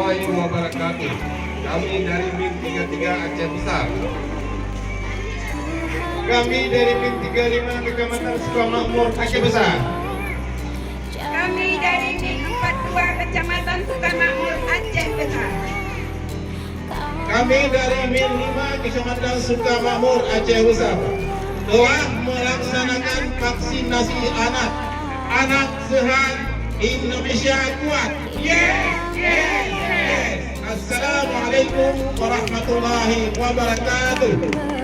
warahmatullahi wabarakatuh. Kami dari MIN 33 Aceh Besar. Kami dari MIN 35 Kecamatan Sukamakmur Aceh Besar. Kami dari MIN 42 Kecamatan Sukamakmur Aceh Besar. Kami dari MIN 5 Kecamatan Sukamakmur Aceh Besar telah melaksanakan vaksinasi anak. Anak sehat, Indonesia kuat. Yes, yes, yes. Assalamualaikum warahmatullahi wabarakatuh.